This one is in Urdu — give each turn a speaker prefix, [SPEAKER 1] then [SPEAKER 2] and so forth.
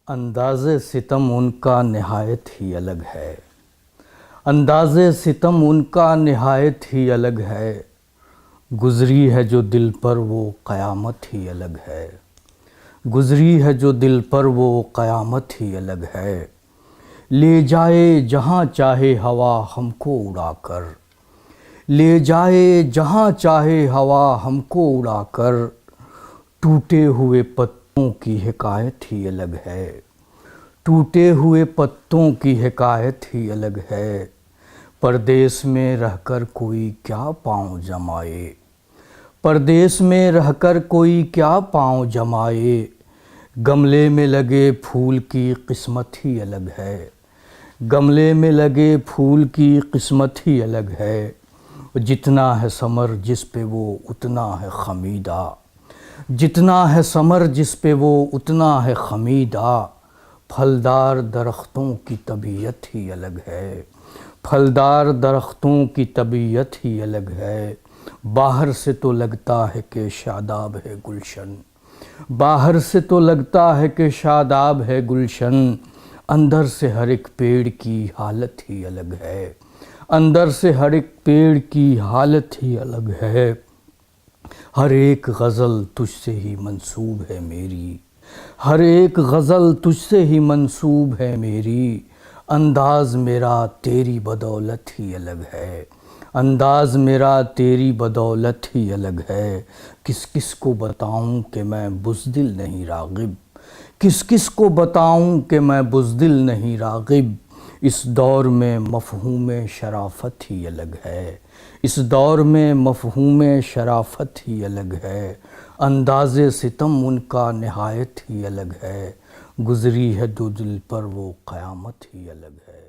[SPEAKER 1] انداز-ے-ستم ان کا نہایت ہی الگ ہے، انداز-ے-ستم ان کا نہایت ہی الگ ہے، گزری ہے جو دل پر وہ قیامت ہی الگ ہے، گزری ہے جو دل پر وہ قیامت ہی الگ ہے، لے جائے جہاں چاہے ہوا ہم کو اڑا کر، لے جائے جہاں چاہے ہوا ہم کو اڑا کر، ٹوٹے ہوئے پتوں کی حکایت ہی الگ ہے، ٹوٹے ہوئے پتوں کی حکایت ہی الگ ہے، پردیس میں رہ کر کوئی کیا پاؤں جمائے، پردیس میں رہ کر کوئی کیا پاؤں جمائے، گملے میں لگے پھول کی قسمت ہی الگ ہے، گملے میں لگے پھول کی قسمت ہی الگ ہے، جتنا ہے ثمر جس پہ وہ اتنا ہے خمیدہ، جتنا ہے ثمر جس پہ وہ اتنا ہے خمیدہ، پھلدار درختوں کی طبیعت ہی الگ ہے، پھلدار درختوں کی طبیعت ہی الگ ہے، باہر سے تو لگتا ہے کہ شاداب ہے گلشن، باہر سے تو لگتا ہے کہ شاداب ہے گلشن، اندر سے ہر ایک پیڑ کی حالت ہی الگ ہے، اندر سے ہر ایک پیڑ کی حالت ہی الگ ہے، ہر ایک غزل تجھ سے ہی منسوب ہے میری، ہر ایک غزل تجھ سے ہی منسوب ہے میری، انداز میرا تیری بدولت ہی الگ ہے، انداز میرا تیری بدولت ہی الگ ہے، کس کس کو بتاؤں کہ میں بزدل نہیں راغب، کس کس کو بتاؤں کہ میں بزدل نہیں راغب، اس دور میں مفہوم شرافت ہی الگ ہے، اس دور میں مفہوم شرافت ہی الگ ہے، انداز-ے-ستم ان کا نہایت ہی الگ ہے، گزری ہے جو دل پر وہ قیامت ہی الگ ہے۔